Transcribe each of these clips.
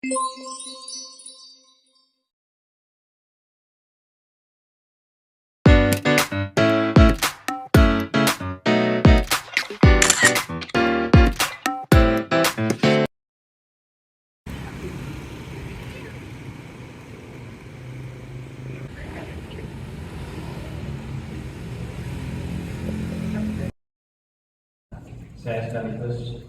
Saya sekaligus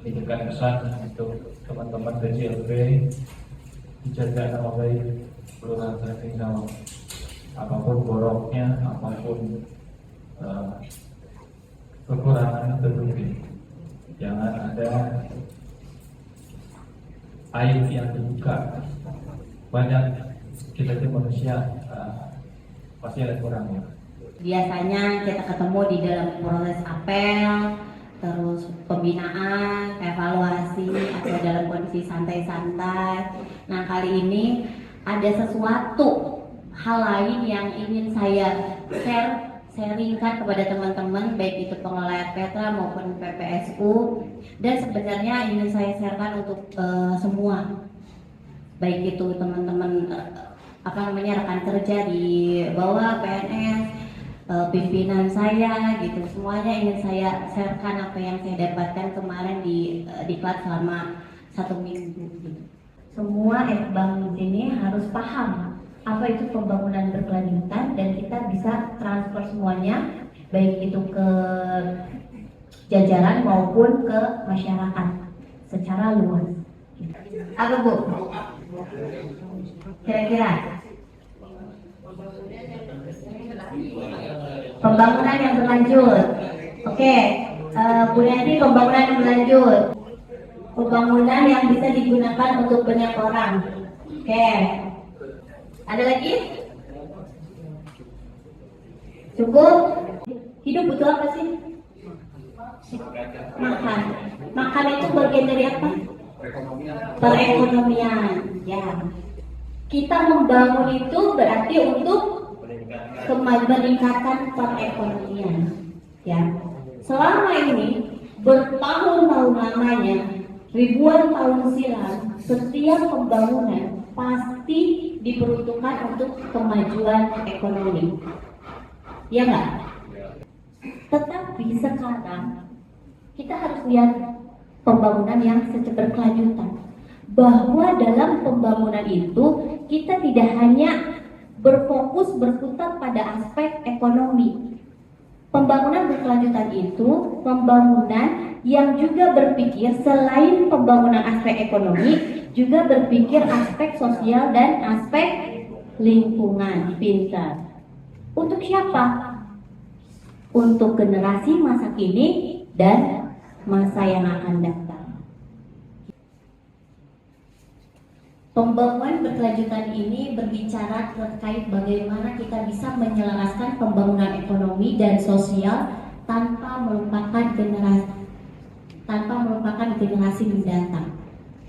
menitipkan pesan untuk teman-teman DJLB dijaga nama baik Kelurahan Tracking Sawah. Apapun boroknya, apapun kekurangan tertutupi. Jangan ada aib yang dibuka. Banyak kita itu manusia pasti ada kurangnya. Biasanya kita ketemu di dalam proses apel, terus pembinaan, evaluasi, atau dalam kondisi santai-santai. Nah, kali ini ada sesuatu hal lain yang ingin saya sharingkan kepada teman-teman, baik itu pengelola Petra maupun PPSU, dan sebenarnya ingin saya sharekan untuk semua, baik itu teman-teman rekan kerja di bawah PNS, pimpinan saya gitu, semuanya ingin saya sharekan apa yang saya dapatkan kemarin di kelas selama 1 minggu gitu. Semua bank di sini harus paham apa itu pembangunan berkelanjutan dan kita bisa transfer semuanya, baik itu ke jajaran maupun ke masyarakat secara luas. Apa Bu? Kira-kira pembangunan yang berlanjut. Oke, Bu Yadi, pembangunan yang berlanjut. Pembangunan yang bisa digunakan untuk banyak orang. Oke. Ada lagi? Cukup? Hidup butuh apa sih? Makan. Makan itu bagian dari apa? Perekonomian. Ya. Kita membangun itu berarti untuk meningkatkan perekonomian. Ya. Selama ini bertahun-tahun lamanya, ribuan tahun silam, setiap pembangunan pasti diperuntukkan untuk kemajuan ekonomi. Ya nggak? Tetapi sekarang kita harus lihat pembangunan yang secara berkelanjutan. Bahwa dalam pembangunan itu kita tidak hanya berputar pada aspek ekonomi. Pembangunan berkelanjutan itu pembangunan yang juga berpikir selain pembangunan aspek ekonomi, juga berpikir aspek sosial dan aspek lingkungan. Pintar. Untuk siapa? Untuk generasi masa kini dan masa yang akan datang. Pembangunan berkelanjutan ini berbicara terkait bagaimana kita bisa menyelaraskan pembangunan ekonomi dan sosial tanpa melupakan generasi mendatang.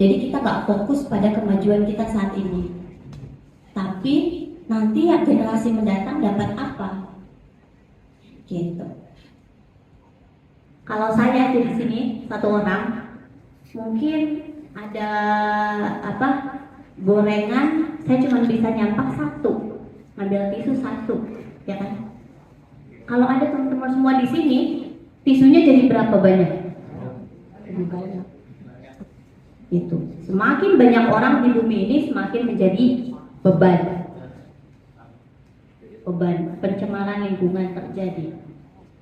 Jadi kita nggak fokus pada kemajuan kita saat ini, tapi nanti ya generasi mendatang dapat apa? Gitu. Kalau saya di sini satu orang, mungkin ada gorengan, saya cuma bisa nyampak 1, ngambil tisu 1, ya kan? Kalau ada teman-teman semua di sini, tisunya jadi berapa banyak? Banyak. Itu. Semakin banyak orang di bumi ini, semakin menjadi beban. Pencemaran lingkungan terjadi.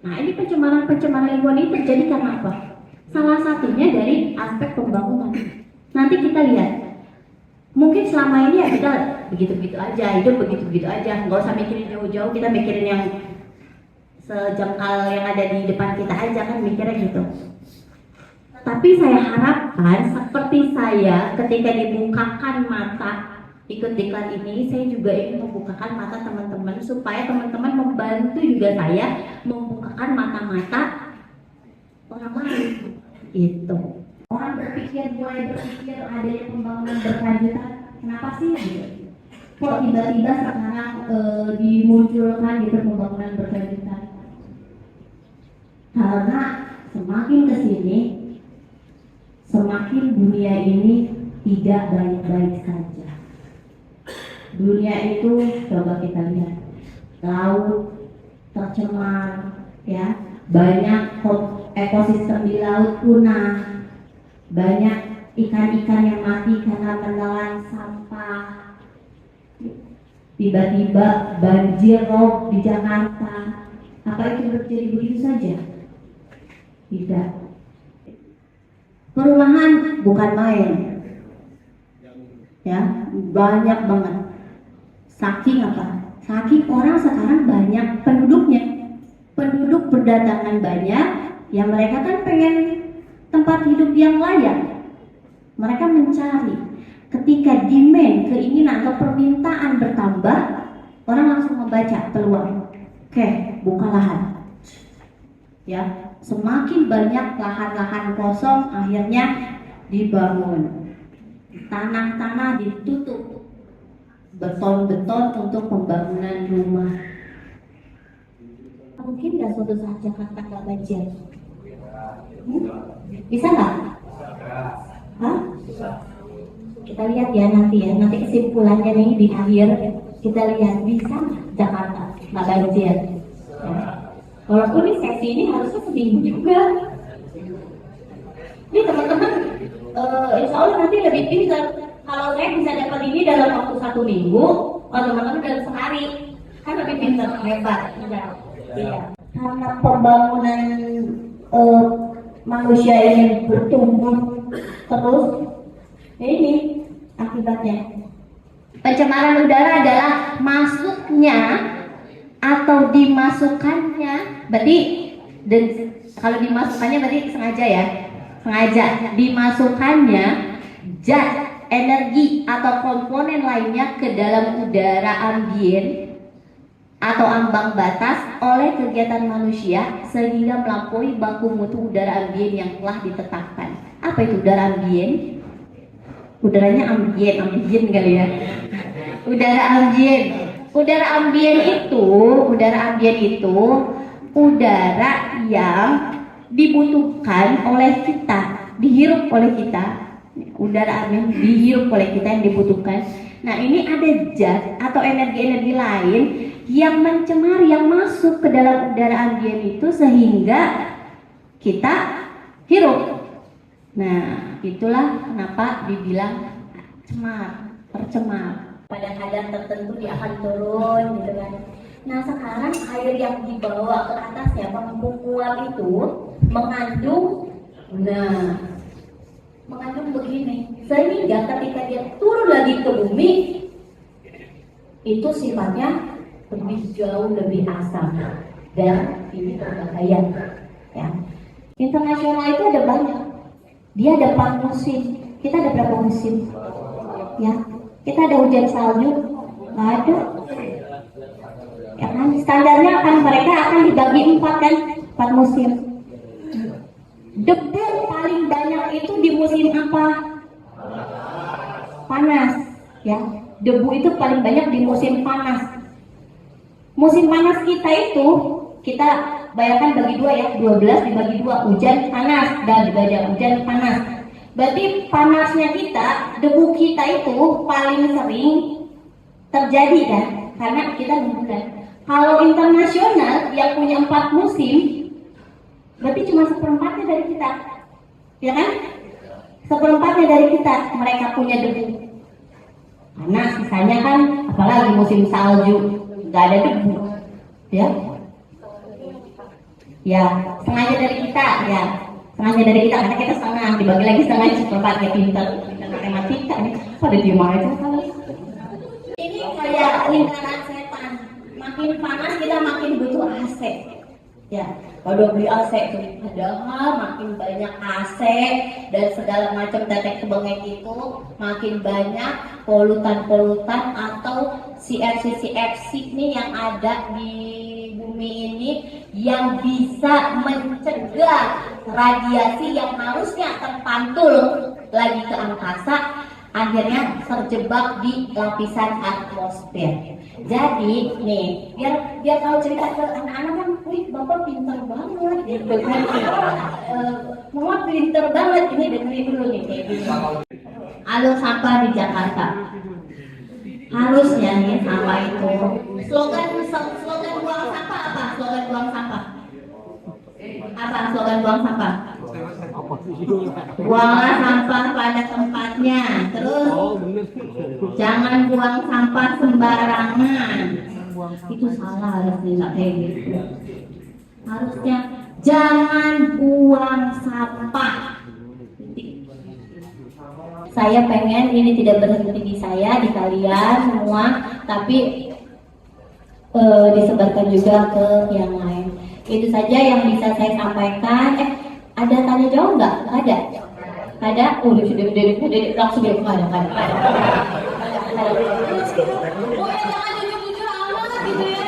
Nah, ini pencemaran lingkungan ini terjadi karena apa? Salah satunya dari aspek pembangunan. Nanti kita lihat. Mungkin selama ini ya kita begitu-begitu aja, hidup begitu-begitu aja, nggak usah mikirin jauh-jauh, kita mikirin yang sejengkal yang ada di depan kita aja kan, mikirnya gitu. Tapi saya harapkan seperti saya ketika dibukakan mata ikut diklat ini, saya juga ingin membukakan mata teman-teman supaya teman-teman membantu juga saya membukakan mata-mata orang lain. Itu. Orang mulai berpikir adanya pembangunan berkelanjutan, kenapa sih gitu? Kok tiba-tiba sekarang dimunculkan gitu pembangunan berkelanjutan? Karena semakin kesini semakin dunia ini tidak baik-baik saja. Dunia itu coba kita lihat, laut tercemar, ya, banyak ekosistem di laut punah, banyak ikan-ikan yang mati karena menelan sampah. Tiba-tiba banjir rob di Jakarta. Apa itu terjadi begitu saja? Tidak. Perumahan bukan main, ya, banyak banget. Saking apa? Saking orang sekarang banyak penduduknya, penduduk berdatangan banyak, ya mereka kan pengen tempat hidup yang layak. Mereka mencari. Ketika demand, keinginan atau permintaan bertambah, orang langsung membaca peluang. Oke, buka lahan. Ya, semakin banyak lahan-lahan kosong, akhirnya dibangun. Tanah-tanah ditutup, beton-beton untuk pembangunan rumah. Mungkin nggak suatu saat Jakarta nggak banjir? Bisa nggak? Hah? Kita lihat ya nanti kesimpulannya nih di akhir kita lihat bisa Jakarta nggak banjir. Ya. Walaupun ini sesi ini harusnya seminggu juga. Ini teman-teman, insya Allah nanti lebih pintar. Kalau saya bisa dapat ini dalam waktu 1 minggu, kalau teman-teman dalam sehari, kan lebih pintar, hebat. Iya. Karena pembangunan manusia ini bertumbuh terus, ini akibatnya. Pencemaran udara adalah masuknya atau dimasukkannya, berarti kalau dimasukkannya berarti sengaja ya, sengaja dimasukkannya zat, energi atau komponen lainnya ke dalam udara ambien atau ambang batas oleh kegiatan manusia sehingga melampaui baku mutu udara ambien yang telah ditetapkan. Apa itu udara ambien? Udaranya ambien kali ya. Udara ambien. Udara ambien itu udara yang dibutuhkan oleh kita, dihirup oleh kita. Udara ambien dihirup oleh kita yang dibutuhkan. Nah, ini ada zat atau energi-energi lain yang mencemari, yang masuk ke dalam udara ambien itu sehingga kita hirup. Nah, itulah kenapa dibilang tercemar. Pada kadar tertentu dia akan turun gitu kan. Nah, sekarang air yang dibawa ke atas ya, pembukuan itu mengandung begini, sehingga ketika dia turun lagi ke bumi itu sifatnya jauh lebih asam dan ini berbahaya ya. Internasional itu ada banyak, dia ada 4 musim, kita ada berapa musim ya? Kita ada hujan salju, nggak ada ya kan? Standarnya mereka akan dibagi 4 kan, 4 musim. Debu paling banyak itu di musim apa? Panas ya. Debu itu paling banyak di musim panas. Musim panas kita itu, kita bayangkan bagi 2 ya, 12 dibagi 2, hujan panas dan dibagi hujan panas. Berarti panasnya kita, debu kita itu paling sering terjadi kan, karena kita membulan. Kalau internasional yang punya 4 musim, berarti cuma 1/4 dari kita, ya kan? 1/4 dari kita, mereka punya debu. Karena sisanya kan, apalagi musim salju, nggak ada debu, ya. Ya, sengaja dari kita, ya. Sengaja dari kita, karena kita setengah, dibagi lagi setengah, 1/4 ya, pintar matematika nih, pada diem aja kalau. Ini kayak lingkaran setan, makin panas kita makin butuh AC. Ya, kalau beli AC itu padahal makin banyak AC dan segala macam tetek kebengek itu makin banyak polutan-polutan atau CFC nih yang ada di bumi ini yang bisa mencegah radiasi yang harusnya terpantul lagi ke angkasa akhirnya terjebak di lapisan atmosfer. Jadi nih, biar kalau cerita ke anak-anak kan, wih bapak pintar banget gitu kan. Mama pintar banget, ini dengerin dulu nih kayak gini. Alur sampah di Jakarta. Harusnya nih sampah itu slogan buang sampah apa? Slogan buang sampah. Apa slogan buang sampah? Buanglah sampah pada tempatnya. Terus jangan buang sampah sembarangan. Itu salah harusnya, nggak kayak gitu. Harusnya jangan buang sampah. Saya pengen ini tidak berhenti di saya, di kalian semua, tapi disebarkan juga ke yang lain. Itu saja yang bisa saya sampaikan. Ada tanya jawab nggak? Ada? Ada? Udah langsung dia nggak ada. Oh ya jangan jujur-jujur amat gitu ya.